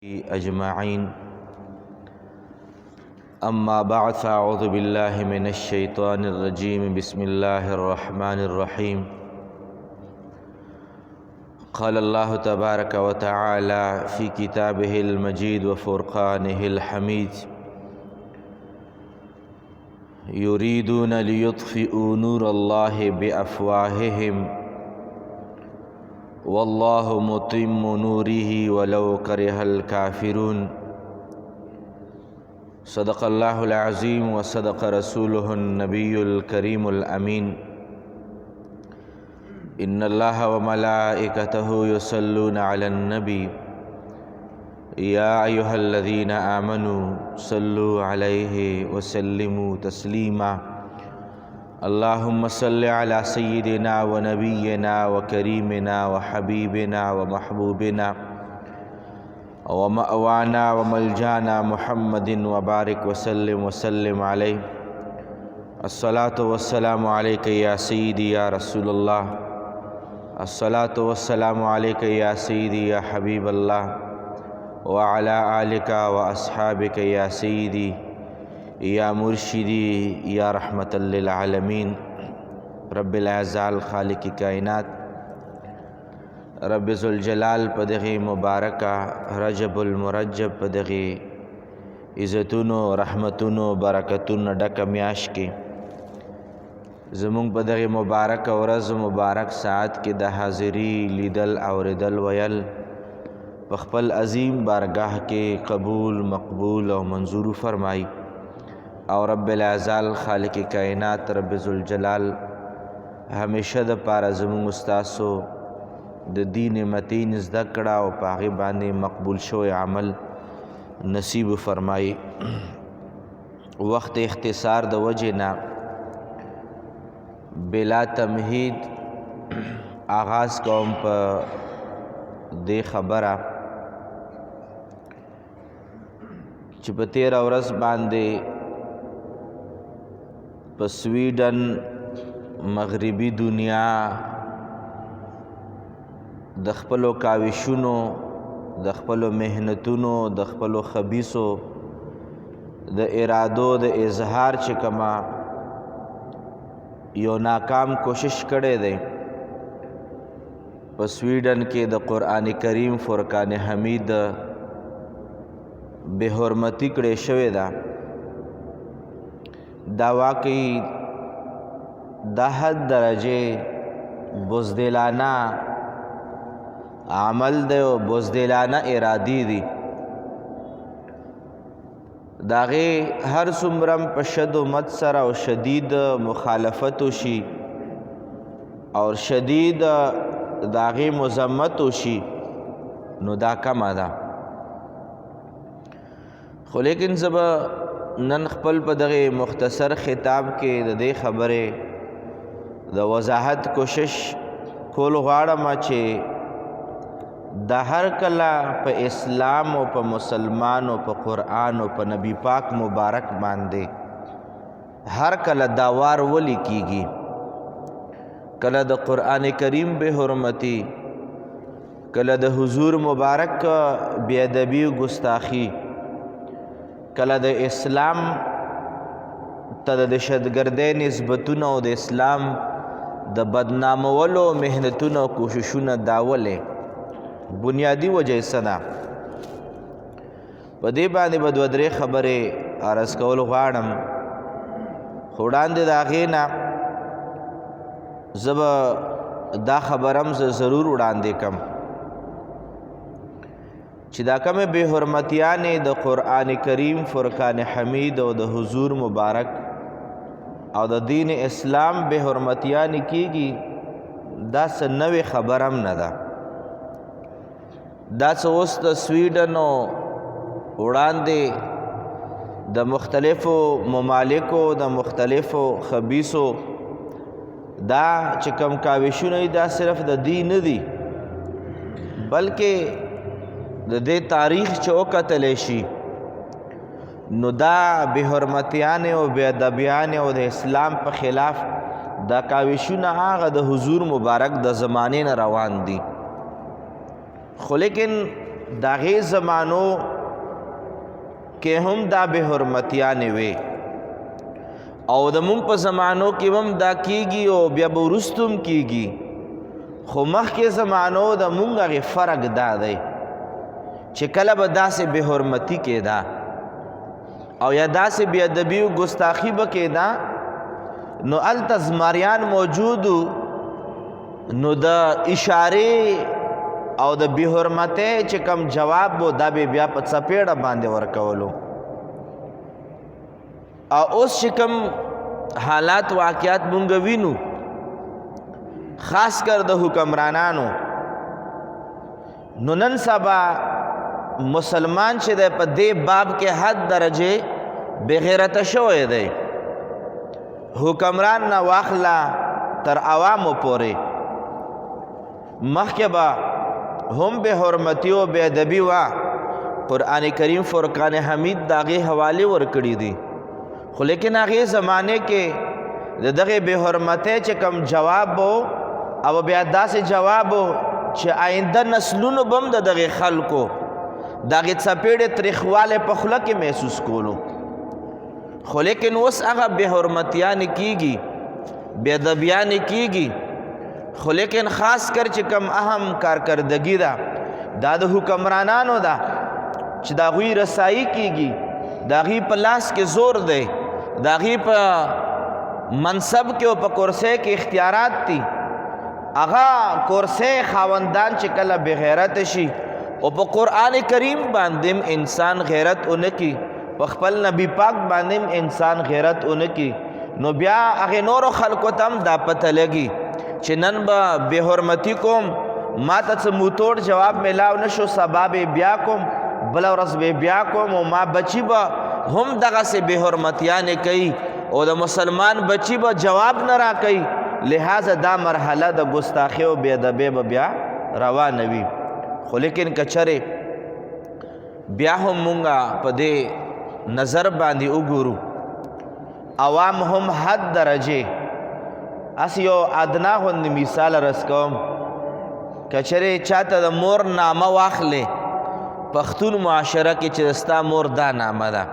أجمعين. أما بعد فأعوذ بالله من الشيطان الرجيم. بسم الله الرحمن الرحيم. قال الله تبارك وتعالى في كتابه المجيد وفرقانه الحميد: يريدون ليطفئوا نور الله بأفواههم والله متم نوره ولو كره الكافرون. صدق الله العظيم وصدق رسوله النبي الكريم الأمين. إن الله وملائكته يصلون على النبي يا أيها الذين آمنوا صلوا عليه وسلموا تسليما. اللهم صل على سيدنا ونبينا وكريمنا وحبيبنا ومحبوبنا ومأوانا وملجانا محمد وبارك وسلم عليه. الصلاة والسلام عليك يا سيدي يا رسول الله. الصلاة والسلام عليك يا سيدي يا حبيب الله وعلى آلك وأصحابك يا سيدي یا مرشدی یا رحمت للعالمین. رب العزال خالق کائنات رب ذوالجلال په دغه مبارکه رجب المرجب په دغه عزتونو رحمتونو برکتونو ډکه میاشت کې زمونږ په دغه مبارکه ورځ مبارک ساعت کې د حاضری لیدل اوریدل ویل په خپل عظیم بارگاہ کې قبول مقبول او منظور فرمایي. او رب العزال خالق کائنات رب ذوالجلال همیشه د پاره زموږ استاسو د دین متین زده کړه او په هغې باندې مقبول شوی عمل نصیب فرمایي. وخت اختصار د وجې نه بلا تمهید آغاز کوم په دې خبره چې په تېره ورځ باندې په سویډن مغربي دنیا د خپلو کاوشونو د خپلو محنتونو د خپلو خبیثو د ارادو د اظهار چې کما یو ناکام کوشش کړی دی په سویډن کې د قرآن کریم فرقان حمید بے حرمتی کړی شوې ده. دا واقعی دا حد درجه بزدلانه عمل دی او بزدلانه ارادی دی. دا غي هر څومره په شد و مد سره او شدید مخالفت وشي او شدید دا غي مذمت وشي نو دا کمه ده. خو لیکن زبا نن خپل په دغه مختصر خطاب کې د دې خبرې د وضاحت کوشش کول غواړم چې د هر کله په اسلام او په مسلمان او په قرآن او په نبی پاک مبارک باندې هر کله داوار ولی کیږي، کله د قرآن کریم بے حرمتی، کله د حضور مبارک بے ادبی و گستاخی، کله د اسلام ته د دهشتګردۍ نسبتونه او د اسلام د بدنامولو محنتونه او کوششونه داولې بنیادي وجه یې څه ده. په دې باندې به دوه درې خبرې عرض کول غواړم، خو وړاندې د هغې نه زه به دا خبره هم زه ضرور وړاندې کړم چې دا کومې بې حرمتیانې د قرآن کریم فرقان حمید او د حضور مبارک او د دین اسلام بې حرمتیانې کیږي دا څه نوې خبر هم نه ده. دا څه اوس د سویډن وړاندې د مختلفو ممالکو د مختلفو خبیثو دا چې کوم کاوشونه دا صرف د دین نه دي بلکې د دې تاریخ چې وکتلی شي نو دا بې حرمتیانې او بې ادبیانې او د اسلام په خلاف دا کاوشونه هغه د حضور مبارک د زمانې نه روان دي. خو لیکن داغې زمانو کې هم دا بې حرمتیانې وې او د مونږ په زمانو کې هم دا کیږي او بیا به وروسته هم کیږي خو مخکې زمانو د مونږ هغې فرق دا دی چې کله به داسې بې حرمتي کېده او یا داسې بې ادبي و ګستاخي به کېده نو هلته زمریان موجود نو د اشارې او د بې حرمتۍ چې کوم جواب و دا به بیا په څپېړه باندې ورکولو او اوس چې کوم حالات واقعات مونږ وینو خاص کر د حکمرانانو نو نن سبا مسلمان چې دی په دې باب کې حد درجې بغیرته شوی دی حکمران نه واخله تر عوامو پورې مخکې به هم بې حرمتي او بې ادبي وه قرآن کریم فرقان حمید د هغې حوالې ورکړي دي خو لیکن هغې زمانې کې د دغې بې حرمتۍ چې کوم جواب و او بیا داسې جواب و چې آینده نسلونو به هم د دغې خلکو د هغې څپېړې تریخوالی په خوله کې محسوس کولو خو لیکن اوس هغه بې حرمتیانې کېږي بې ادبیانې کېږي خو لیکن خاص کر چې کوم اهم کارکردګي ده دا د حکمرانانو ده چې د هغوی رسایي کېږي د هغوی په لاس کې زور دی د هغوی په منصب کې او په کرسۍ کې اختیارات دي هغه کرسۍ خاوندان چې کله بې غیرته شي او په قرآن کریم باندې انسان غیرت اونکي په خپل نبی پاک باندې انسان غیرت اونکي نو بیا هغې نورو خلکو ته هم دا پته لګي چې نن به بې حرمتي کوم ما ته څه موتوړ جواب میلاو نشو سبا به بیا کوم بله ورځ به بیا کوم او ما بچي به هم دغسې بې حرمتیانې کوي او د مسلمان بچي به جواب نه راکوي لہذا دا مرحله د ګستاخي او بې ادبۍ به بیا روانه وي خو لیکن که چرې بیا هم مونږه په دې نظر باندې وګورو عوام هم حد درجې اس یو ادنا غوندې مثال رس کوم که چرې چاته د مور نامه واخلې پښتون معاشره کې چې ستا مور دا نامه ده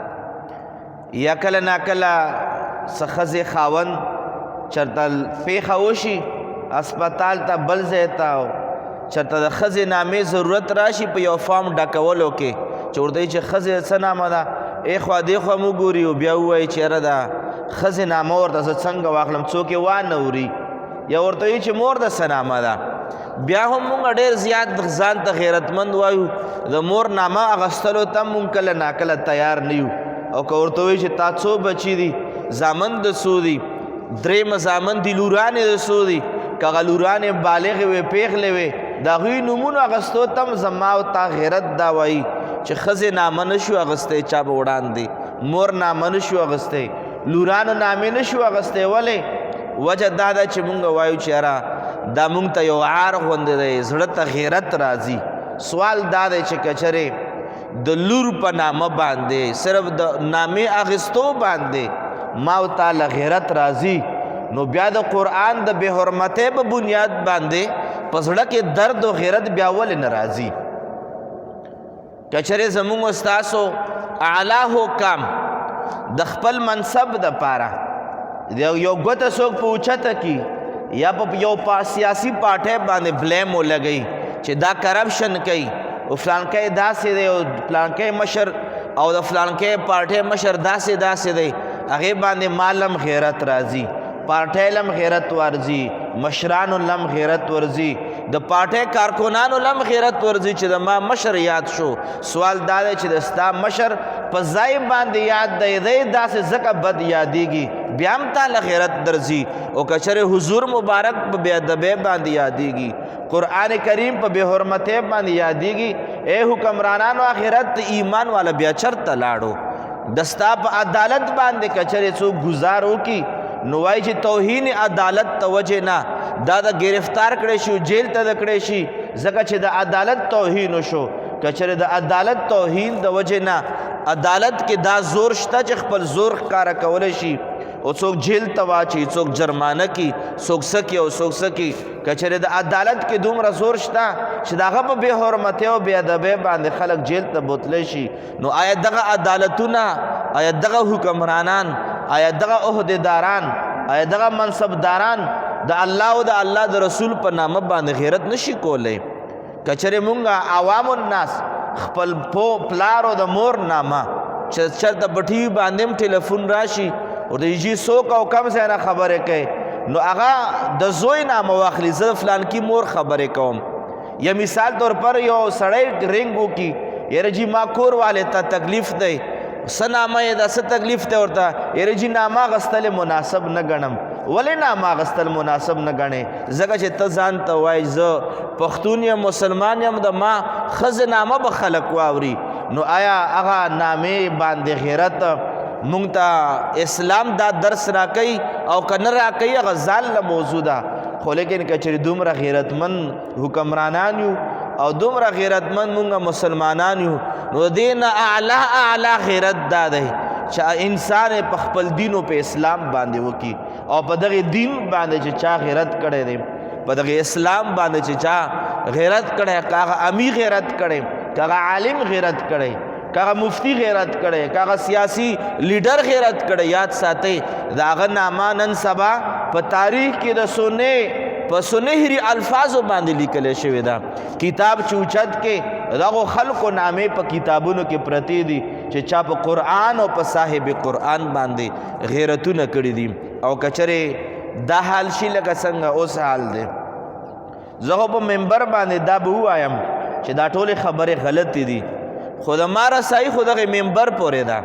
یا کله ناکله څه ښځې خاوند چېرته پیښه وشي اسپتال ته بل ځای ته چېرته د ښځې نامې ضرورت راشي په یو فارم ډکولو کې چې ورته وایي چې ښځې څه نامه ده ایخوا دیخوا مو ګوري او بیا ووایي چې یاره ده ښځې نامه ورته زه څنګه واخلم څوک یې وانه وري یا ورته وایي چې مور د څه نامه ده بیا هم مونږ ډېر زیات ځان ته غیرتمند وایو د مور نامه اخیستلو ته مونږ کله ناکله تیار نه یو او که ورته وایي چې تا څو بچي دي زامن د څو دي درېیمه زامن دي لورانې د څو دي که هغه لورانې بالغې وې پیغلې وې د هغوی نومونو اخیستو ته هم زما او تا غیرت دا وایي چې ښځې نامه نه شو اخیستی چا به وړاندې مور نامه نه شو اخیستی لورانو نامې نه شو اخیستی ولې وجه دا ده چې مونږ وایو چې یاره دا مونږ ته یو عار غوندې دی زړه ته غیرت راځي سوال دا دی چې که چرې د لور په نامه باندې صرف د نامې اخیستو باندې ما او تا له غیرت راځي نو بیا د قرآن د بې حرمتۍ په بنیاد باندې په زړه کې درد و غیرت بیا ولې نه راځي که چرې زمونږ ستاسو اعلی حکام د خپل منصب دپاره یو ګوته څوک په اوچته کي یا په یو سیاسي پارټۍ باندې بلیم ولګوي چې دا کرپشن کوي او فلانکی داسې دی او فلانکی مشر او د فلانکی پارټۍ مشر داسې دی هغې باندې مالم غیرت راځي پارټۍ لم غیرت ورځي مشرانو لم غیرت ورځي د پارټۍ کارکنانو لم غیرت ورځي چې د ما مشر یاد شو سوال دا دی چې د ستا مشر په ځای باندې یاد دی دی داسې ځکه بد یادېږي بیا هم تاله غیرت درځي او که چېرې حضور مبارک په بې ادبۍ باندې یادېږي قرآن کریم په بې حرمتۍ باندې یادېږي ای حکمرانانو آخرت د ایمان والا بیا چرته لاړو د ستا په عدالت باندې که چېرې څوک ګزار وکړي نو وایي چې توهین عدالت ته وجې نه دا د گرفتار کړی شي جیل ته د کړی شي ځکه چې د عدالت توهین وشو که چېرې د عدالت توهین د وجې نه عدالت کې دا زور شته چې خپل زور ښکاره کولی شي او څوک جیل ته واچي څوک جرمانه کی څوک سکی او څوک سکی کچره د عدالت کې دومره زور شته چې دغه په بې حرمتۍ او بې ادبۍ باندې خلک جیل ته بوتلی شي نو آیا دغه عدالتونه آیا دغه حکمرانان آیا دغه عهدیداران آیا دغه منصبداران د الله او د الله د رسول په نامه باندې غیرت نشي کولی کچره مونږه عوام الناس خپل پلار او د مور نامه چې چرته په ټي وي باندې هم ټلیفون راشي ورته جي څوک او کم ځای نه خبرې کوي نو هغه د زوی نامه واخلي زه فلانکي مور خبرې کوم یا مثال طور پر یو سړی رنګ وکړي یاره جي ما کور والے ته تکلیف دی څه نامه یې ده څه تکلیف دی ورته یاره جي نامه اخیستل مناسب نه ګڼم ولې نامه اخیستل مناسب نه ګڼې ځکه چې ته ځان ته وایي زه پښتون یم مسلمان یم د ما ښځې نامه به خلک واوري نو آیا هغه نامې باندې غیرت مونږ ته اسلام دا درس راکوي او که نه راکوي هغه ځان له موضوع ده خو لیکن که چېرې دومره غیرتمند حکمرانان یو او دومره غیرتمند مونږ مسلمانان یو نو د دې نه اعلی غیرت دا دی چې انسان په خپل دین او په اسلام باندې وکړي او په دغه دین باندې چې چا غیرت کړی دی په دغه اسلام باندې چې چا غیرت کړی که هغه امي غیرت کړی که هغه عالم غیرت کړی که هغه مفتی غیرت کړی که هغه سیاسی لیډر غیرت کړی یاد ساتئ د هغه نامه نن سبا په تاریخ کې د سنې په سنهري الفاظو باندې لیکلی شوې ده کتاب چې اوچت کې دغو خلکو نامې په کتابونو کې پرتې دي چې چا په قرآن او په صاحب قرآن باندې غیرتونه کړي دي او کچرې دا حال شي لکه څنګه اوس حال دی زه خو په منبر باندې دا به ووایم چې دا ټولې خبرې غلطې دي خو د ما رسایي خو دغې منبر پورې ده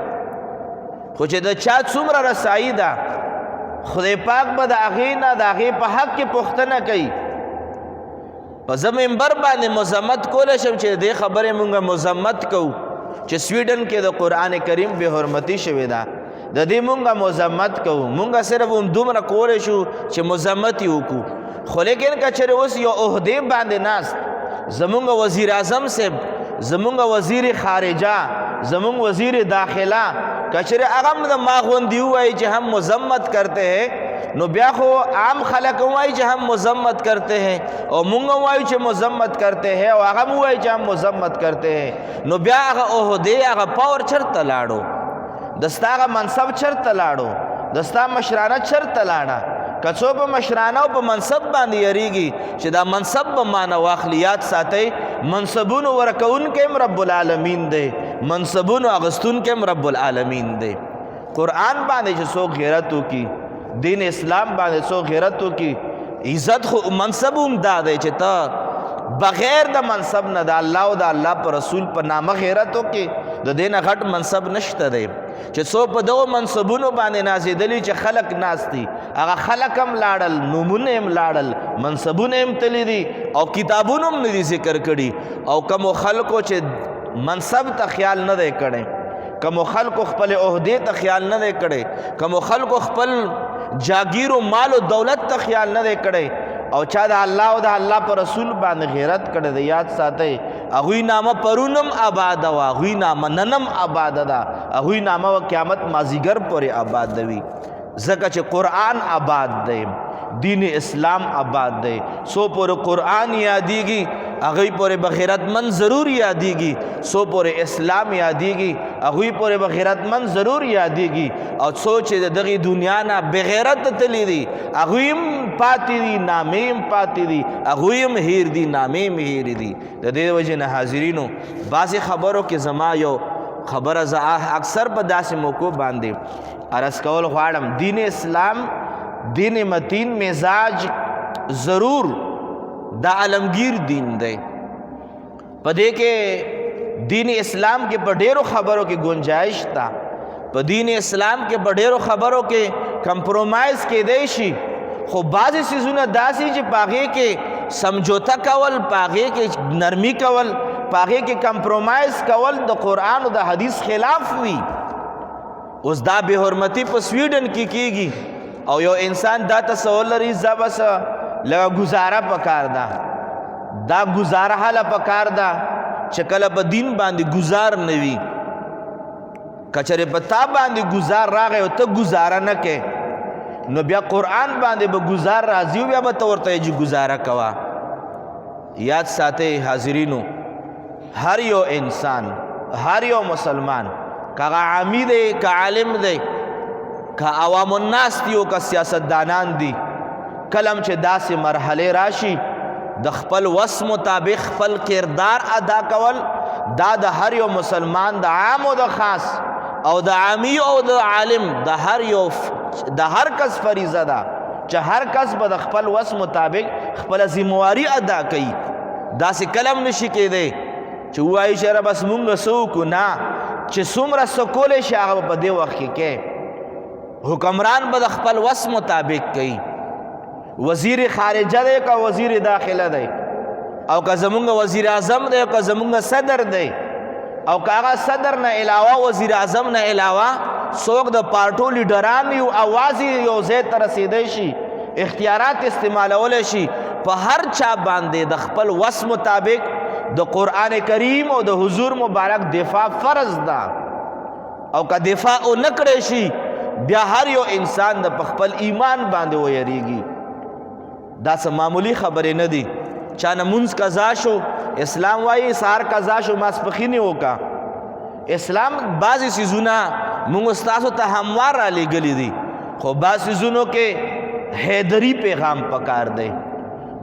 خو چې د چا څومره رسایي ده خدای پاک به د هغې نه د هغې په حق کې پوښتنه کوي په زه منبر باندې مذمت کولی شم چې دې خبرې مونږ مذمت کوو چې سویډن کې د قرآن کریم بې حرمتي شوې ده د دې مونږ مذمت کوو مونږ صرف همدومره کولی شو چې مذمت یې وکړو خو لیکن که چېرې اوس یو عهدې باندې ناست زمونږ وزیر اعظم صاحب زمونږ وزیر خارجه زمونږ وزیر داخله که چېرې هغه هم د ما غوندې ووایي چې هم مذمت کرتے ہیں نو بیا خو عام خلک هم وایي چې هم مذمت کرتے ہیں او مونږ هم وایو چې مذمت کرتے ہیں او هغه هم وایي چې هم مذمت کرتے ہیں نو بیا هغه عهدې هغه پاور چېرته لاړو د ستا هغه منصب چېرته لاړو د ستا مشرانه چېرته لاړه که څوک په مشرانه او په منصب باندې یریږي چې دا منصب به مانه واخلي یاد ساتئ منصبونو ورکوونکی هم رب العالمین دی منصبونو اغستونکی هم رب العالمین دی قرآن باندې چې څوک غیرت وکړي دین اسلام باندې څوک غیرت وکړي عزت خو منصب هم دا دی چې ته بغیر د منصب نه د الله او د الله په رسول په نامه غیرت وکړي د دې نه غټ منصب نشته دی چې څوک په دغو منصبونو باندې نازېدلي چې خلک ناست دي هغه خلک هم لاړل نومونه هم لاړل منصبونه هم تللي دي او کتابونه هم نه دي ذکر کړي او کومو خلکو چې منصب ته خیال نه دی کړی کومو خلکو خپل عهدې ته خیال نه دی کړی کومو خلکو خپل جاگیر و مال و دولت ته خیال نه دی کړی او چا د الله او د الله په رسول باندې غیرت کړی دی یاد ساتئ هغوی نامه پرونم آباده وه هغوی نامه ننم آباده ده هغوی نامه و قیامت مازیګر پورې آباده وي ځکه چې قرآن آباد دی دین اسلام آباد دی سو پورې قرآن یادیږي هغوی پورې به غیرتمند ضرور یادیږي سو پورې اسلام یادیږي هغوی پورې به غیرتمند ضرور یادیږي او څو چې د دغې دنیا نه بغیرت تللی دي هغوی هم پاتې دي نامې هم پاتې دي هغوی هم هیر دي نامې هم هیرې دي د دې وجې نه حاضرینو بعضې خبرو کې زما یو خبره زه اکثر په داسې موقعو باندې عرض کول غواړم دین اسلام دین متین مزاج ضرور دا عالمگیر دین دی په دې کې دین اسلام کې په ډېرو خبرو کې گنجائش تا په دین اسلام کې په ډېرو خبرو کې کمپرومایز کېدی شي خو بعضې څیزونه داسې چې په هغې کې سمجھوته کول په هغې کې نرمي کول په هغې کې کمپرومایز کول د قرآن او د حدیث خلاف وي اوس دا بې حرمتي په سویډن کې کېږي او یو انسان دا تصور لري زه بس لږه ګزاره پکار ده دا ګزاره هله پکار ده چې کله په دین باندې ګزار نه وي که چېرې په تا باندې ګزار راغی او ته ګزاره نه کې نو بیا قرآن باندې به گزار راځي بیا به ته ورته چې گزاره کوه. یاد ساتئ حاضرینو، هر یو انسان، هر یو مسلمان، که عامی دی که عالم دی که عوام الناس دی او که سیاستدانان دی، کلم چې داسې مرحله راشي د خپل وس مطابق خپل کردار ادا کول دا د هر یو مسلمان د عام او د خاص او د عامی او د عالم د هر کس فریضه ده چې هر کس به د خپل وس مطابق خپل ذمہواری ادا کوي. داسې کلم نشي کېدی چې ووایي چې یاره بس مونږ څه وکړو، نه، چې څومره څه کولی شي هغه به په دې وخت کې کوي. حکمران به د خپل وس مطابق کوي. وزیر خارجه دی که وزیر داخله دی، او که زمونږ وزیر اعظم دی او که زمونږ صدر دی، او که هغه صدر نه علاوه وزیر اعظم نه علاوه څوک د پارټو لیډران یو اواز یو ځای ته رسېدی شي، اختیارات استعمالولی شي، په هر چا باندې د خپل وس مطابق د قرآن کریم او د حضور مبارک دفاع فرض ده. او که دفاع او نه کړی شي بیا هر یو انسان د خپل ایمان باندې ویریږي. دا څه معمولی خبرې نه دي. چا نه مونځ قضا شو، اسلام وایي سهار قضا شو ماسپښین یې وکړه. اسلام بعضې څیزونه مونږ ستاسو ته هموار را لېږلي دي، خو بعض څیزونو کې حیدري پیغام پکار دی،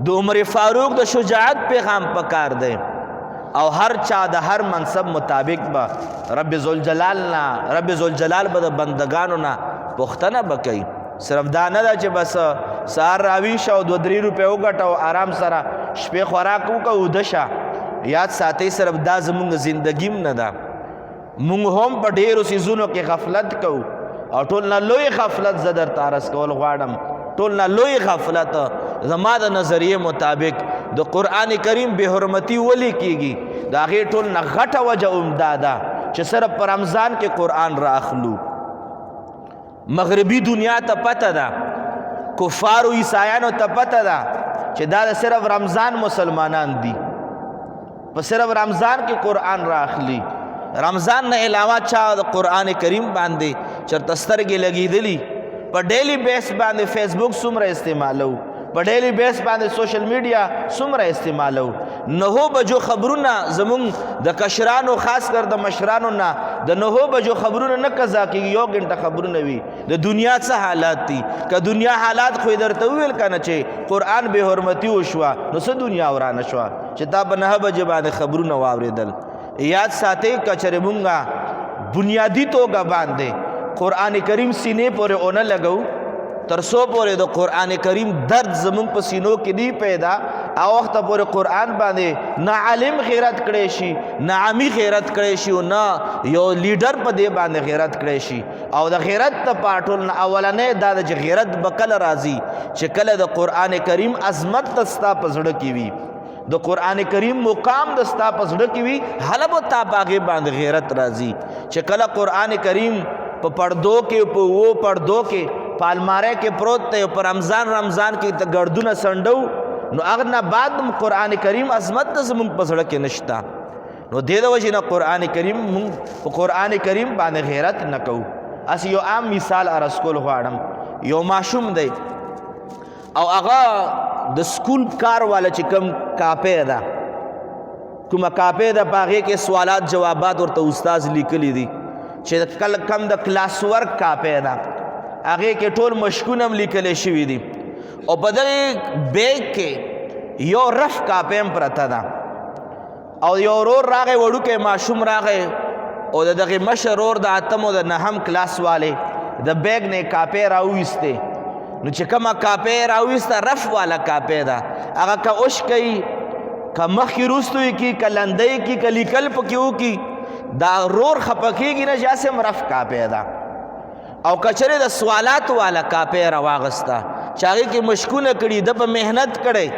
د عمر فاروق د شجاعت پیغام پکار دی. او هر چا د هر منصب مطابق به رب ذوالجلال به د بندگانو نه پوښتنه به کوي. صرف دا نه ده چې بس سهار راویښه او 2-3 روپۍ وګټه او آرام سره شپې خوراک وکړه اوده شه. یاد ساتئ صرف دا زمونږ زندګي نه ده. مونږ هم په ډېرو څیزونو کې غفلت کوو، او ټول نه لوی غفلت زه درته عرض کول غواړم، ټول نه لوی غفلت زما د نظریې مطابق د قرآن کریم بې حرمتي ولې کېږي؟ د هغې ټول نه غټه وجه همدا ده چې صرف په رمضان کې قرآن را اخلو. مغربي دنیا ته پته ده، کفارو عیسایانو ته پته ده چې دا د صرف رمضان مسلمانان دي، په صرف رمضان کې قرآن را اخلي. رمضان نه علاوه چا د قرآن کریم باندې چرته سترګې لګېدلي، په ډیلی بیس باندې فیسبوک څومره استعمالو، په ډیلی بیس باندې سوشل میډیا څومره استعمالو. 9 بجو خبرونه زمونږ د کشرانو خاص کر د مشرانو نه د 9 بجو خبرونه نه قضا کېږي، 1 غنټه خبرونه وي. د دنیا څه حالات دي؟ که دنیا حالات خو یې درته وویل که نه چې قرآن بې حرمتي وشوه نو څه دنیا ورانه شوه چې تا په 9 بجې باندې خبرونه واورېدل. یاد ساتئ که چېرې مونږ بنیادي توګه باندې قرآن کریم سینې پورې ونه لګو تر څو پورې د قرآن کریم درد زمونږ په سینو کې دی پیدا، او وخته پورې قرآن باندې نه عالم غیرت کړی شي، نه عامي غیرت کړی شي، او نه یو لیډر په دې باندې غیرت کړی شي. او د غیرت دپاره ټول نه اولنی دا ده چې غیرت به کله راځي چې کله د قرآن کریم عظمت ته ستا په زړه کې وي، د قرآن کریم مقام د ستا په زړه کې وي، هله به تا په هغې باندې غیرت راځي. چې کله قرآن کریم په پردو کې، په 2 پردو کې، په الماری کې پروت دی، په رمضان کې ته ګردونه سنډو، نو هغه نه بعد قرآن کریم عظمت ته زمونږ په زړه کې نشته. نو دې د وجې نه قرآن کریم مونږ په قرآن کریم باندې غیرت نه کوو. هسې یو عام مثال عرض کول غواړم. یو ماشوم دی او هغه د سکول کار والا چې کوم کاپی ده، کومه کاپی ده، په هغې کې سوالات جوابات ورته استاذ لیکلی دي چې کم د کلاس ورک کاپی ده، هغې کې ټول مشکونه هم لیکلی شوي دي، او په دغې بیگ کې یو رف کاپی هم پرته ده. او یو ورور راغی، وړوکی ماشوم راغی، او د دغې مشر ورور د 8م او د 9م کلاس والے د بیگ نه کاپی راویستې. نو چې کومه کاپی راویسته رف والا کاپی ده، هغه که اوش کوي، که مخکې وروستو یې کي، که لنده یې کي، که لیکل پکې وکړي، دا رور خفه کېږي نه چې هسې هم رف کاپی ده. او که چېرې د سوالات والا کاپی راواغسته چې هغې کې مشکونه کړي، ده په محنت کړی،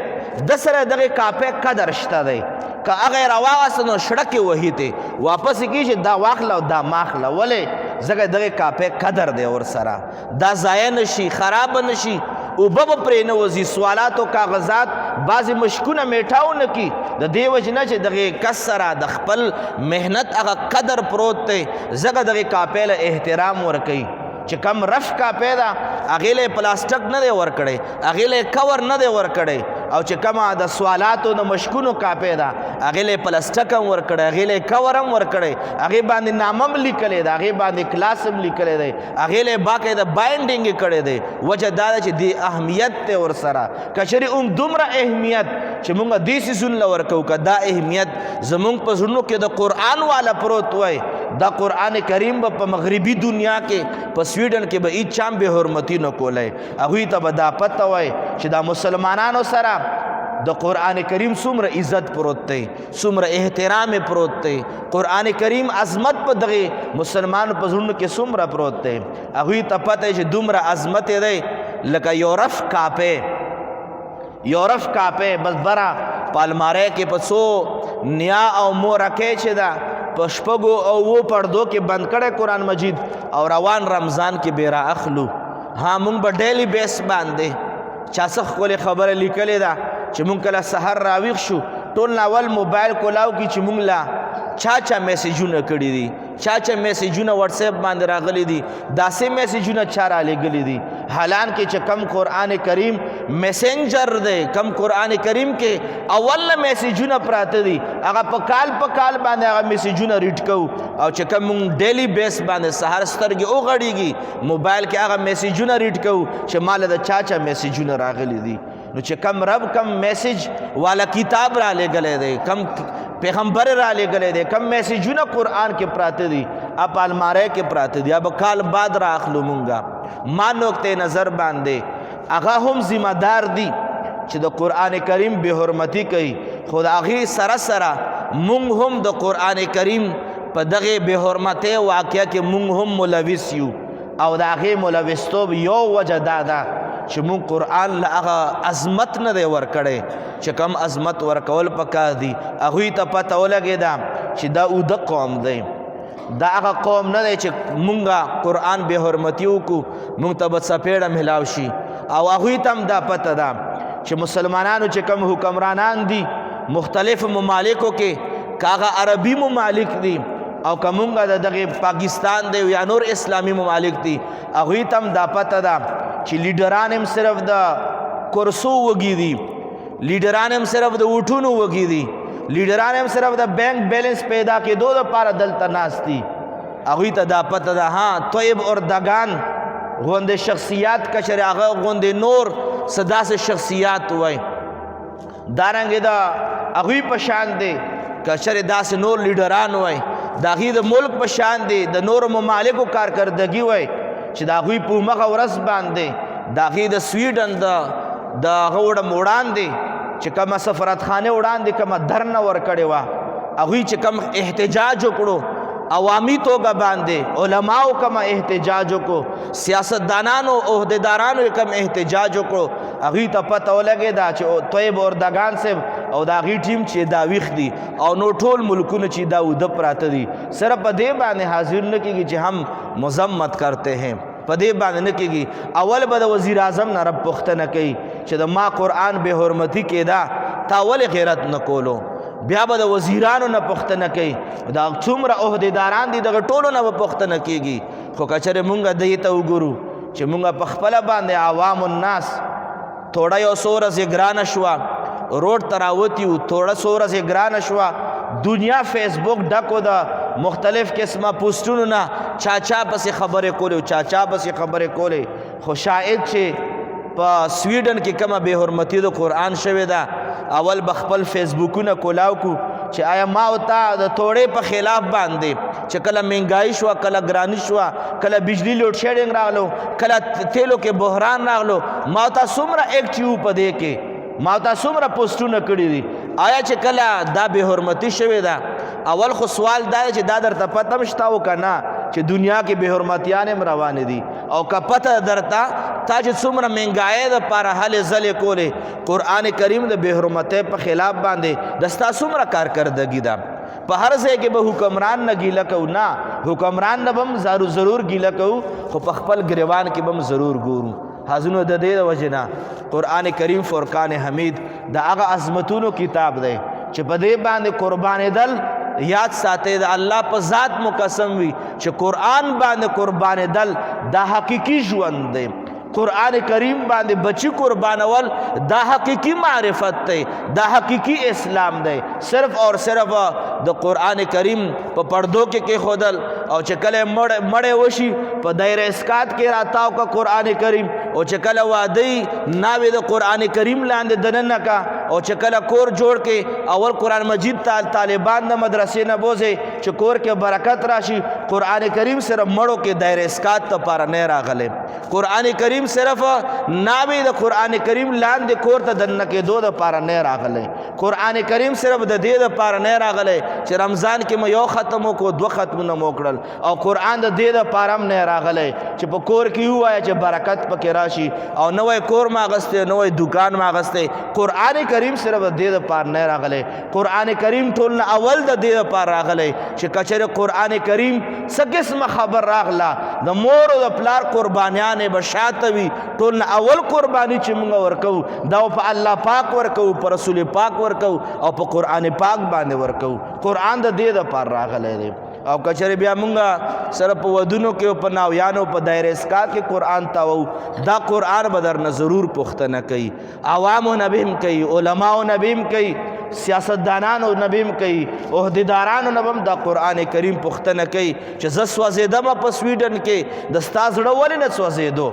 ده سره دغې کاپی قدر شته دی. که هغه یې راواغسته نو شړکې وهي ته واپس یې کېږي چې دا واخله او دا ماخله. ولې؟ ځکه دغې کاپی قدر دی ورسره، دا ضایع نه شي، خرابه نه شي، اوبه به پرې نه وځي. سوالات او کاغذات بعضې مشکونه میټاو نه کي، د دې وجې نه چې دغې کس سره د خپل محنت هغه قدر پروت دی، ځکه دغې کاپی له احترام ورکوي چې کم رف کاپی ده هغې له یې پلاسټک نه دی ورکړی هغې له یې کور نه دی ورکړی او چې کومه د سوالاتو د مشکونو کاپی ده هغې له یې پلاسټک هم ورکړی هغې له یې کور هم ورکړی هغې باندې نامه هم لیکلی ده هغې باندې کلاس هم لیکلی دی هغې له یې باقاعده باینډینګ یې کړی دی وجه دا ده چې دې اهمیت دی ورسره که چېرې هم دومره اهمیت چې مونږ دې څیزونو له ورکوو که دا اهمیت زمونږ په زړونو کې د قرآن والا پروت وای دا قرآن کریم به په مغربي دنیا کې په سویډن کې به هیڅ چا هم بې حرمتي نه کولی هغوی ته به دا پته وای چې دا مسلمانانو سره د قرآن کریم څومره عزت پروت دی څومره احترام پروت دی قرآن کریم عظمت په دغې مسلمانو په زړونو کې څومره پروت دی هغوی ته پته چې دومره عظمت دی لکه یورف کاپی بس بره په الماری کې په څو نیا او مورکۍ چې ده په شپږو او اوو پردو کې بند کړی قرآن مجید او روان رمضان کې بې را اخلو ها مونږ به ډیلی بیس باندې چا څه ښکلې خبره لیکلې ده چې مونږ کله سحر راویښ شو ټول ناول موبایل کولاو کې چې مونږ لا چا میسیجونه کړي دي چا میسیجونه واتساپ باندې راغلي دي داسې میسیجونه چا رالیږلي دي حالان کې چې کم قرآن کریم میسنجر دی کم قرآن کریم کې اول نه میسیجونه پراته دي هغه په کال باندې هغه میسیجونه ریډ کوو او چې کم مونږ ډیلی بیس باندې سهار سترګې وغړېږي موبایل کې هغه میسیجونه ریډ کوو چې ماله د چا میسیجونه راغلي دي نو چې کم رب کم میسیج والا کتاب را لېږلی دی کم پیغمبر را لېږلی دی کم میسیجونه قرآن کې پراته دي اب الماری کې پراته دي اب کال بعد را اخلو مونږه ما نقطه نظر باندې هغه هم ذمہ دار دي چې د قرآن کریم بې حرمتي کوي خو د هغې سره مونږ هم د قرآن کریم په دغې بې حرمتۍ واقعه کې مونږ هم ملوث یو او د هغې ملوثتوب یو وجه دا ده چې مونږ قرآن له هغه عظمت نه دی ورکړی چې کم عظمت ورکول پکار دي هغوی ته پته ولګېده چې دا اوده قوم دی دا هغه قوم نه دی چې مونږه قرآن بې حرمتي وکړو مونږ ته به څپېړه ملاو شي او هغوی ته هم دا پته ده چې مسلمانانو چې کم حکمرانان دي مختلف ممالکو کې که هغه عربي ممالک دي او که مونږه د دغې پاکستان دی یا نور اسلامي ممالک دي هغوی ته هم دا پته ده چې لیډران هم صرف د کرسو وږي دي لیډران هم صرف د ووټونو وږي دي لیډران هم صرف د بینک بیلنس پیدا کېدو دپاره دلته ناست دي هغوی ته دا پته ده ها طیب اردگان غوندې شخصیات که چېرې هغه غوندې نور څه داسې شخصیات وای دارنګې د هغوی په شان دی که چېرې داسې نور لیډران وای د هغوی د ملک په شان دی د نورو ممالکو کارکردګي وای چې د هغوی په مخه ورځ باندې د هغې د سویډن د هغه وړاندې چې کومه سفارتخانې وړاندې کومه درنه ورکړې وه هغوی چې کوم احتجاج وکړو عوامي توګه باندې علماو کوم احتجاج وکړو سیاستدانانو عهدیدارانو کوم احتجاج وکړو هغوی ته پته ولګېده چې طیب اردگان صاحب او د هغې ټیم چې دا ویښ دي او نو ټول ملکونه چې دا اوده پراته دي صرف په دې باندې حاضر نه کېږي چې هم مذمت کرتے ہیں په دې باندې نه کېږي اول به د وزیر اعظم نه رب پوښتنه کوي چې د ما قرآن بې حرمتي کېده تا ولې غیرت نه کولو بیا به د وزیرانو نه پوښتنه کوي دا څومره عهدیداران دي دغه ټولو نه به پوښتنه کېږي خو که چېرې مونږ دې ته وګورو چې مونږ په خپله باندې عوام الناس توړه یو څو ورځې ګرانه شوه روډ ته راوتي وو توړه څو ورځې ګرانه شوه دنیا فیسبوک ډکو د مختلف قسمه پوسټونو نه چا پسې خبرې کولې او چا پسې خبرې کولې خو شاید چې په سویډن کې کومه بې حرمتي د قرآن شوې ده اول به خپل فیسبوکونه کولاو کو چې آیا ما او تا د توړې په خلاف باندې چې کله مهنګایي شوه کله ګراني شوه کله بجلی لوډ شیډینګ راغلو کله تیلو کې بحران راغلو ما او تا څومره ایکټیو په دې کې ما او تا څومره پوسټونه کړي دي آیا چې کله دا بې حرمتي شوې ده اول خو سوال دا دی چې دا درته پته هم شته او که نه چې دنیا کې بې حرمتیان هم روانې دي او که پته درته تا چې څومره مهنګایۍ دپاره هلې ځلې کولې قرآن کریم د بې حرمتۍ په خلاف باندې د ستا څومره کارکردګي ده په هر ځای کې به حکمران نه ګیله کوو نه حکمران نه به هم ضرور ګیله کوو خو په خپل ګریوان کې به هم ضرور ګورو حاضرینو د دې د وجې نه قرآن کریم فرقان حمید د هغه عظمتونو کتاب دی چې په دې باندې قربانېدل یاد ساتئ د الله په ذات مو قسم وي چې قرآن باندې قربانېدل دا حقیقي ژوند دی. قرآن کریم باندې بچی قربانول دا حقیقی معرفت دی، دا حقیقی اسلام دی. صرف اور صرف د قرآن کریم په پردو کې خودل او چې کله مړې وشي په دایره اسکات کې راتاو کا قرآن کریم، او چې کله وادي ناوې د قرآن کریم لاندې دننه کا، او چې کله کور جوړ کې اول قرآن مجید طالبان د مدرسې نه بوزي چې کور کې برکت راشي. قرآن کریم صرف مړو کې دایره اسکات ته پاره نه راغلی. قرآن کریم صرف ناوې د قرآن کریم لاندې کور ته دننه کېدو د پاره نه راغلی. قرآن کریم صرف د دې د پاره نه راغلی چې رمضان کې مو یو ختم وکړو، دوه ختمونه مو کړل، او قرآن د دې د پاره هم نه راغلی چې په کور کې ووایه چې برکت پکې راشي او نوی کور ما اغستی، نوی دکان ما اغستی. قرآن کریم صرف د دې د پاره نه راغلی. قرآن کریم ټول نه اول د دې د پاره راغلی چې کچره قرآن کریم څه قسمه خبر راغله د مور او د پلار قربانیانې به شاته وي. ټول نه اول قرباني چې موږ ورکوو دا په الله پاک ورکوو، په رسول پاک ورکوو، او په قرآن پاک باندې ورکوو. قرآن د دې د پاره راغلی دی. او کچره بیا مونږه سره په ودونو کې او په ناویانو په دایره اسکات کې قرآن تاوو، دا قرآن به درنه ضرور پوښتنه کوي. عوامو نه به هم کوي، علماو نه به هم کوي، سیاستدانانو نه به هم کوي، عهدیدارانو نه به هم دا قرآن کریم پوښتنه کوي چې زه سوځېدمه په سویډن کې، د ستا زړه ولې نه سوځېدو؟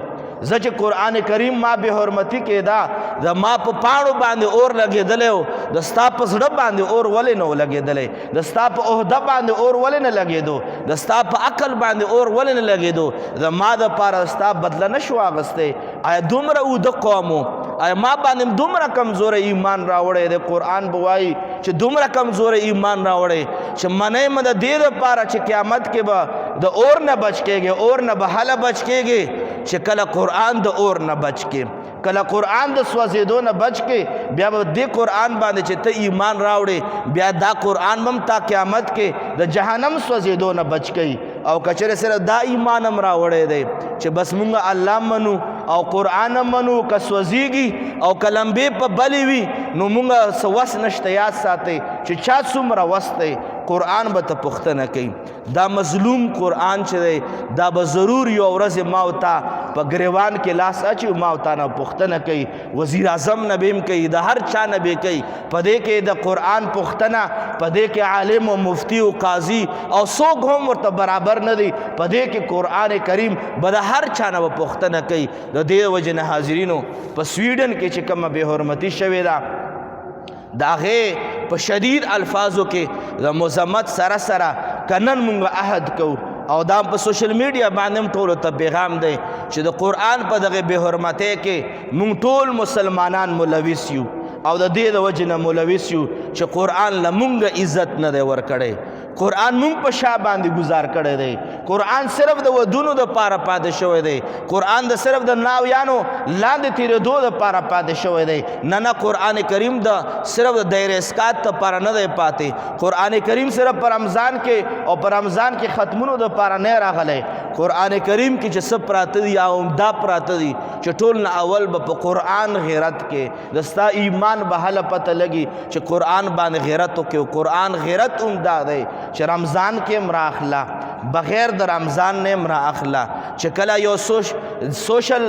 زه چې قرآن کریم ما بے حرمتي کېدا، د ما په پاڼو باندې اور لګېدلی و، د ستا په زړه باندې اور ولې نه و لګېدلی؟ د ستا په عهده باندې اور ولې نه لګېدو؟ د ستا په عقل باندې اور ولې نه لګېدو؟ د ما دپاره ستا بدله نه شو اخیستی؟ آیا دومره اوده قوم و؟ آیا ما باندې دومره کمزوره ایمان راوړی دی؟ قرآن به وایي چې دومره کمزوره ایمان راوړی چې منی مه د دې دپاره چې قیامت کې به د اور نه بچ کېږي، اور نه به هله بچ کېږي چې کله قرآن د اور نه بچ کې، کله قرآن د سوځېدو نه بچ کې، بیا به دې قرآن باندې چې ته ایمان راوړې بیا دا قرآن به هم تا قیامت کې د جهنم سوځېدو نه بچ کوي. او کچره صرف دا ایمان هم راوړی دی چې بس مونږ الله منو او قرآن هم منو، که سوځېږي او که لمبې په بلې وي نو مونږ څه وس نشته. یاد ساتئ چې چا څومره وس دی قرآن به ته پوښتنه کوي. دا مظلوم قرآن چې دی دا به ضرور یو ورځ ما او تا په ګریوان کې لاس اچي، ما او تا نه پوښتنه کوي. وزیر اعظم نه به هم کوي، د هر چا نه به کوي. په دې کې د قرآن پوښتنه، په دې کې عالم او مفتی او قاضي او څوک هم ورته برابر نه دی. په دې کې قرآن کریم به د هر چا نه به پوښتنه کوي. د دې وجې نه حاضرینو په سویډن کې چې کومه بې حرمتي شوې ده د هغې په شدید الفاظو کې د مذمت سره سره که نن مونږ عهد کوو او دا په سوشل میډیا باندې هم ټولو ته پیغام دی چې د قرآن په دغه بې حرمتۍ کې مونږ ټول مسلمانان ملوث یو، او د دې د وجې نه ملوث یو چې قرآن له مونږ عزت نه دی ورکړی. قرآن مونږ په شا باندې گزار کړی دی. قرآن صرف د ودونو د پاره پاتې شوی دی. قرآن د صرف د ناویانو لاندې تېرېدو د پاره پاتې شوی دی. نه قرآن کریم د صرف د دایره اسکات د پاره نه دی پاتې. قرآن کریم صرف په رمضان کې او په رمضان کې ختمونو د پاره نه راغلی. قرآن کریم کې چې څه پراته دي یا عمده پراته دي چې ټول نه اول به په قرآن غیرت کې د ستا ایمان به هله پته لګي چې قرآن باندې غیرت وکړو. قرآن غیرت عمده دی چې رمضان کې هم رااخله، بغیر د رمضان نه هم رااخله. چې کله یو سوشل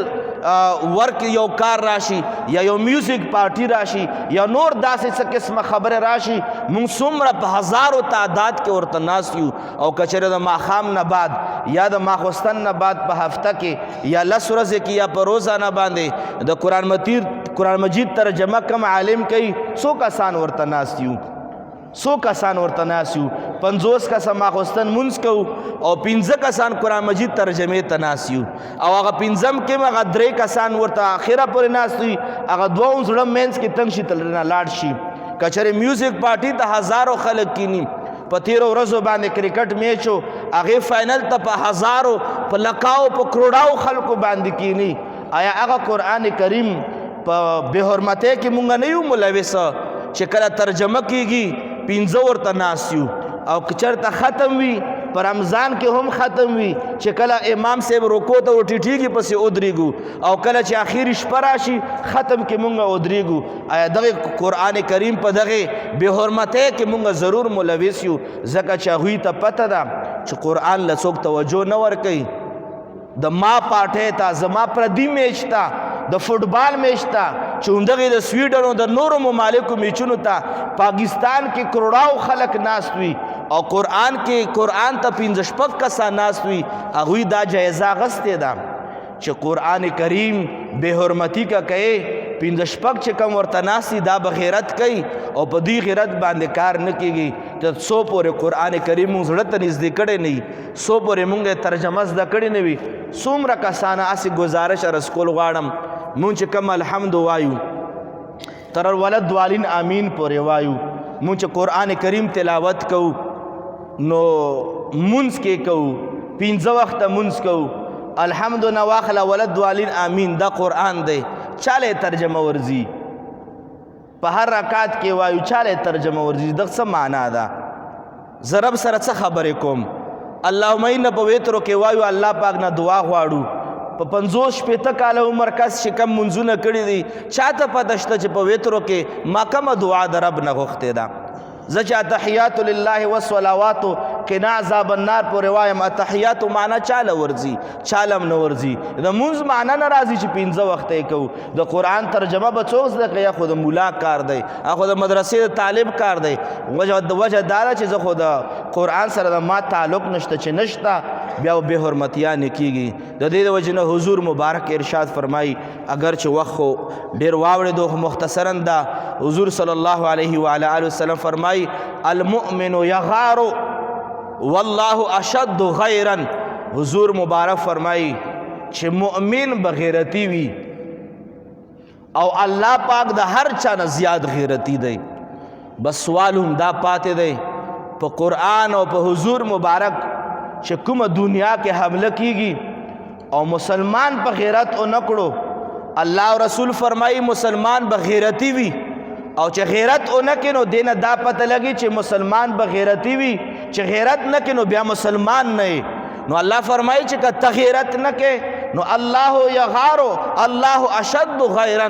ورک یو کار راشي یا یو میوزیک پارټي راشي یا نور داسې څه قسمه خبره راشي، موږ څومره په هزارو تعداد کې ورته ناست یو. او که چېرې د ماښام نه بعد یا د ماخوستن نه بعد په هفته کې یا 10 ورځې کې یا په روزانه باندې د قرآن مجید ترجمه کم عالم کوي، څو کسان ورته ناست یو؟ 100 کسان ورته ناست یو. 50 کسان ماخوستن مونځ کوو او 15 کسان قرآن مجید ترجمې ته ناست یو. او هغه 15 کې هغه 3 کسان ورته اخره پورې ناست وي، هغه 2 زړه مینځ کې تنګ شي تلنه لاړ شي. که چېرې میوزیک پارټي ته هزارو خلک کینی، په 13 ورځو باندې کرکټ میچ و هغې فاینل ته په هزارو په لکاو په کروڑاو خلکو باندې کینی. آیا هغه قرآن کریم په بې حرمتۍ کې مونږ نه یو ملوثه چې کله ترجمه کېږي 15 ورته ناست یو، او که چېرته ختم وي په رمضان کې هم ختم وي چې کله امام صاحب رکوع ته وټیټیږي پسې ودرېږو او کله چې اخري شپه راشي ختم کې مونږ ودرېږو. آیا دغه قرآن کریم په دغه بې حرمتۍ کې مونږ ضرور ملوث یو ځکه چې هغوی ته پته ده چې قرآن له څوک توجه نه ورکوي. د ما پاټۍ ته زما پردي میچ ته د فوټبال میچ ته چې همدغې د سویډن او د نورو ممالکو میچونو ته پاکستان کې کروڑاو خلک ناست وي او قرآن ته 15 کسان ناست وي هغوی دا جایزه اخیستې ده چې قرآن کریم بې حرمتي که کوې 15 چې کم ورته ناست دي دا به غیرت کوي او په دې غیرت باندې کار نه کېږي تر څو پورې قرآن کریم مونږ زړه ته نږدې کړی نه وي څو پورې مونږ یې ترجمه زده کړې نه وي. څومره کسانه هسې ګزارش عرض کول غواړم مونږ چې کم الحمد وایو تر ولدوالین آمین پورې وایو مونږ چې قرآن کریم تلاوت کوو نو مونځ کې کوو 15 وخته مونځ کوو الحمد نه واخله ولدوالین آمین دا قرآن دی چاله ترجمه ورزي په هر رکعت کې وایو چاله ترجمه ورزي دغه څه معنا ده. زرب سره څه خبرې کوم اللهم ان په وترو کې وایو الله پاک نه دعا غواړو په 50 کاله عمر کس چې کم منځونه کړي دي چاته پته شته چې په وترو کې ما کومه دعا د رب نه غوښتې ده. زه چې تحیات لله والصلوات قنا عذاب النار پورې وایم تحیات معنا چاله ورځي چالم نه ورځي د مونځ معنا نه راځي چې 15 وخت یې کوو. د قرآن ترجمه به څوک زده کوي خو د مولا کار دی خو د مدرسې د طالب کار دی. وجه دا ده چې زه خو د قرآن سره د ما تعلق نشته چې نشته بیا بې حرمتیا نه کېږي. د دې د وجې نه حضور مبارک ارشاد فرمایي اگر چې وخت خو ډېر واوړېدو خو مختصرا دا حضور صلی الله علیه وآله وسلم فرمایي المؤمن یغار والله اشد غیرا. حضور مبارک فرمایي چې مؤمن بغیرتی وي او الله پاک د هر چا نه زیات غیرتی دی. بس سوال هم دا پاتې دی په قرآن او په حضور مبارک چې کومه دنیا کې حمله کیږي او مسلمان په غیرت او نکړو الله او رسول فرمایي مسلمان بغیرتی وي او چې غیرت او نکې نو دینه دا پته لګي چې مسلمان بغیرتی وي چې غیرت نکې نو بیا مسلمان نه نو الله فرمایي چې که ته غیرت نکې نو الله یغارو الله اشد غیرا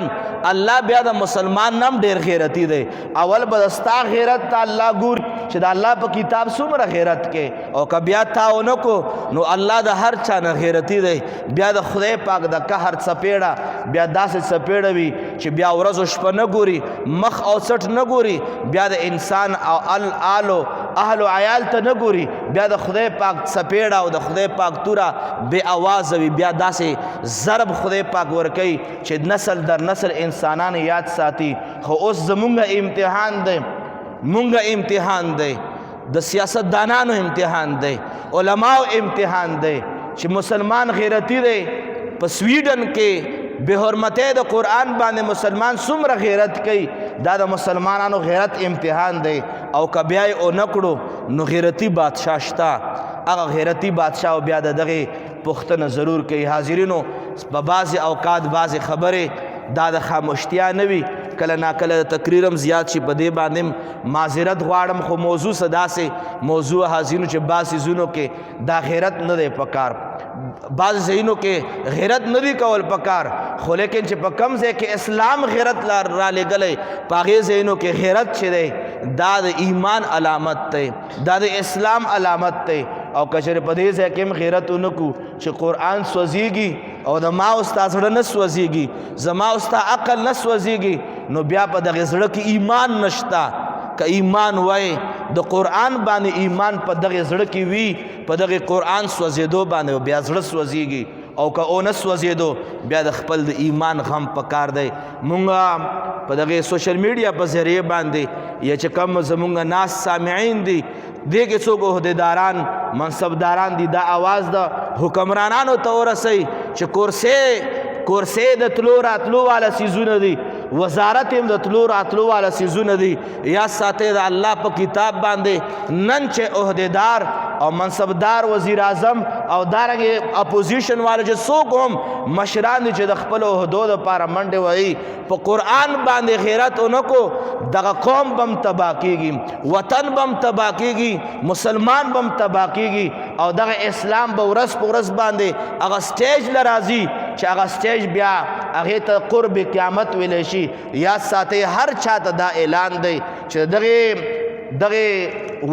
الله بیا د مسلمان نم ډیر غیرتی دی. اول به ستا غیرت ته الله ګور چې د الله په کتاب څومره غیرت کې او که بیا تا ونکو نو الله د هر چا نه غیرتی دی. بیا د خدای پاک د قهر څپېړه بیا داسې څپېړه وي چې بیا ورځ او شپه نه ګوري مخ او سټ نه ګوري بیا د انسان او اهل عیال ته نه ګوري بیا د خدای پاک څپېړه او د خدای پاک توره بې آوازه وي بیا داسې ضرب خدای پاک ورکوي چې نسل در نسل انسانان یاد ساتي. خو اوس زمونږ امتحان دی مونږ امتحان دی د سیاستدانانو امتحان دی علماو امتحان دی چې مسلمان غیرتی دی په سویډن کې بې حرمتۍ د قرآن باندې مسلمان څومره غیرت کوي دا د مسلمانانو غیرت امتحان دی. او که بیا یې او نکړو نو غیرتی بادشاه شته هغه غیرتی بادشاه او بیا د دغې پوښتنه ضرور کوي. حاضرینو په بعضې اوقات بعضې خبرې دا د خاموشتیا نه وي کله ناکله د تقریرم زیات شي په دې باندې معذرت غواړم خو موضوع څه داسې موضوع حاضرینو چې بعض څیزونو کې دا غیرت نه دی پکار بعض ځایونو کې غیرت نه دی کول پکار خو لیکن چې په کم ځای کې اسلام غیرت را لېږلی په هغې ځایونو کې غیرت چې دی دا د ایمان علامت دی دا د اسلام علامت دی. او کچره په دې ځای کې هم غیرت ونکو چې قرآن سوځېږي او د ما او ستا زړه نه سوځېږي زما او ستا عقل نه سوځېږي نو بیا په دغې زړه کې ایمان نشته. که ایمان وای د قرآن باندې ایمان په دغې زړه کې وي په دغې قرآن سوځېدو باندې بیا زړه سوځېږي او که اونه سوځېدو بیا د خپل د ایمان غم پکار دی. مونږ په دغې سوشل میډیا په ذریعې باندې یا چې کم زمونږ ناس سامعین دي دې کې څوک عہدیداران منصبداران دي دا آواز د حکمرانانو ته ورسوي چې کورسۍ د تلو راتلو والا څیزونه دي وزارت هم د تلو راتلو والا سیزونه دي. یا ساتئ د الله په کتاب باندې. نن چې عہدیدار او منصبدار وزیر اعظم او دارنګې اپوزیشن والا چې څوک هم مشران دي چې د خپل عہدو دپاره منډې وهي په قرآن باندې غیرت ونکو دغه قوم بم تباه کیږي، وطن بم تباه کیږي، مسلمان بم تباه کیږي او دغه اسلام به ورځ په ورځ باندې هغه سټیج له راځي چې هغه سټیج بیا هغې ته قرب قیامت ویلی شي. یاد ساتئ هر چاته دا اعلان دی چې دغه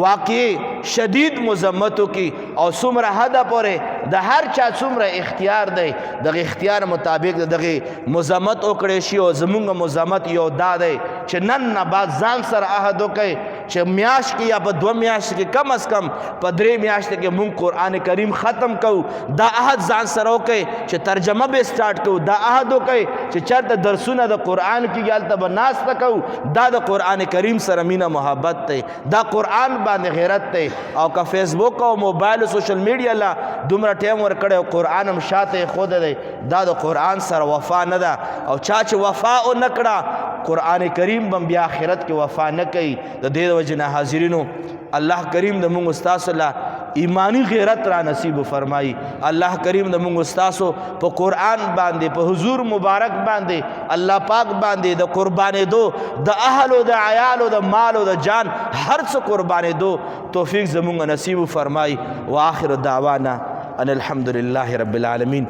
واقعي شدید مذمتو کی او څومره حده پورې د هر چا څومره اختیار دی دغه اختیار مطابق دغه مذمت وکړی شي. او زمونږ مذمت یو دا دی چې نن نه بعد ځان سره عهد وکړئ چې میاشت کې یا په 2 میاشت کې کم از کم په 3 میاشت کې مونږ قرآن کریم ختم کوو. دا عهد ځان سره وکړئ چې ترجمه به سٹارټ کوو. دا عهد وکړئ چې چېرته درسونه د قرآن کېږي هلته به ناسته کوو. دا د قرآن کریم سره مینه محبت دی، دا قرآن باندې غیرت دی. او که فیسبوک او موبایل او سوشل میډیا لا دومره ټایم ورکړی او قرآن هم شاته ایښودی دی، دا د قرآن سره وفا نه ده. او چا چې وفا ونه کړه قرآن کریم بم بیا آخرت کې وفا نه کوي. د دې د وجې نه حاضرینو الله کریم د مونږ ستاسو له ایمانی غیرت را نصیب فرمایي. الله کریم د مونږ ستاسو په قرآن باندې په حضور مبارک باندې الله پاک باندې د قربانېدو د اهل او د عیال او د مال او د جان هر څه قربانېدو توفیق زمونږ نصیب فرمایي. واخر دعوانا ان الحمد لله رب العالمین.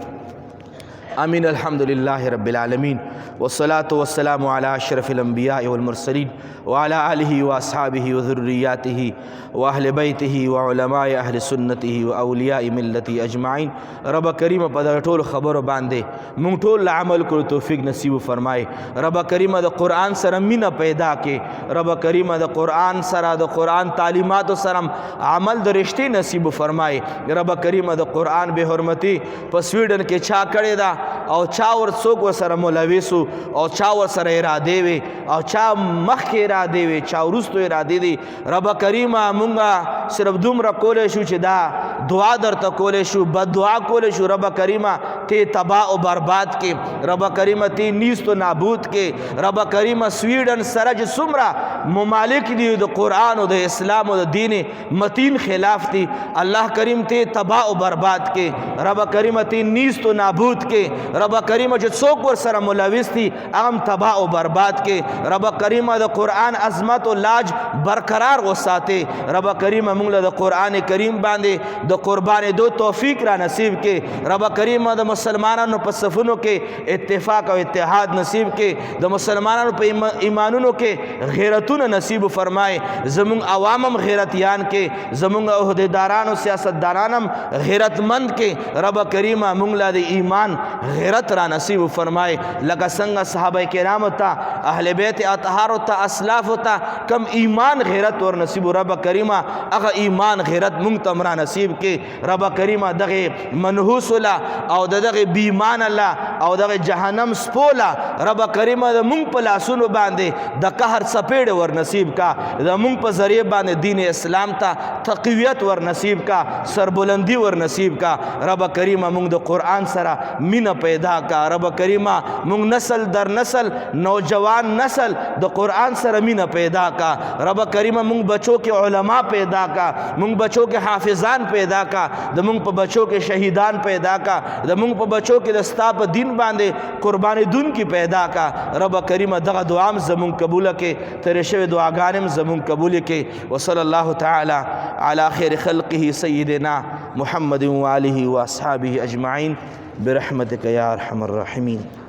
آمین. الحمد لله رب العالمین والصلاة والسلام على أشرف الأنبياء والمرسلين وعلى آله وأصحابه وذرياته وأهل بيته وعلماء أهل سنته وأولياء ملته أجمعين. رب کریم په دغه ټولو خبرو باندې مونږ ټول عمل کړو توفیق نصیب فرمایي. رب کریم د قرآن سره مینه پیدا کړي. رب کریم د قرآن سره د قرآن تعلیماتو سره عمل د رښتې نصیب فرمایي. رب کریم د قرآن به حرمتي په سویډن کې چا کړې ده او چا ور څوک ورسره مولوي سو او چا ورسره ارادې وي او چا مخکې ارادې وي چا وروستو ارادې دي. رب کریمه مونږه صرف دومره کولی شو چې دا دعا درته کولی شو، بد دعا کولی شو. رب کریمه تی تباہ و برباد کې، رب کریمه تی نیست و نابود کې. رب کریمه سویډن سره چې څومره ممالک دي د قرآن او د اسلام او د دین متین خلاف دي، الله کریم تی تباہ و برباد کې. رب کریمه تی نیست و نابود کې. رب کریمه چې څوک ورسره ملوث دي هغه هم تباہ و برباد کې. رب کریمه د قرآن عظمت او لاج برقرار وساتي. رب کریمه موږ له د قرآن کریم باندې د قربانېدو توفیق را نصیب کې. رب کریمه د مسلمانانو په صفونو کې اتفاق او اتحاد نصیب کې. د مسلمانانو په ایمانونو کې غیرتونه نصیب فرمای. زمونږ عوام هم غیرتیان کې، زمونږ عہدیداران او سیاستداران هم غیرتمند کې. رب کریمه موږ له د ایمان غیرت را نصیب فرمای. لکه څنګه صحابه کرامو ته اهل بیت اطهارو ته اسلافو ته کم ایمان غیرت ور نصیب. رب کریمه هغه ایمان غیرت مونږ ته را نصیب کې. رب کریمه دغه منحوس له او دغه بیمان له او دغه جهنم سپوله رب کریمه د مونږ په لاسونو باندې د قهر څپېړې ور نصیب کا. د مونږ په ذریعه باندې دین اسلام ته تقویت ور نصیب کا، سربلندی ور نصیب کا. رب کریمه مونږ د قرآن سره مینه پیدا کا. رب کریمه مونږ نسل در نسل نوجوان نسل د قرآن سره مینه پیدا کا. رب کریمه مونږ بچو کې علما پیدا کا، مونږ بچو کې حافظان پیدا کا، د مونږ په بچو کې شهیدان پیدا کا، د مونږ په بچو کې د ستا په دین باندې قربانېدونکي پیدا کا. رب کریمه دغه دعا هم زمونږ قبوله کې، ترې شوې دعاګانې هم زمونږ قبوله کې. وصلی الله تعالی علی خیر خلقه سیدنا محمد و آله و اصحابه اجمعین برحمتک یا ارحم الراحمین.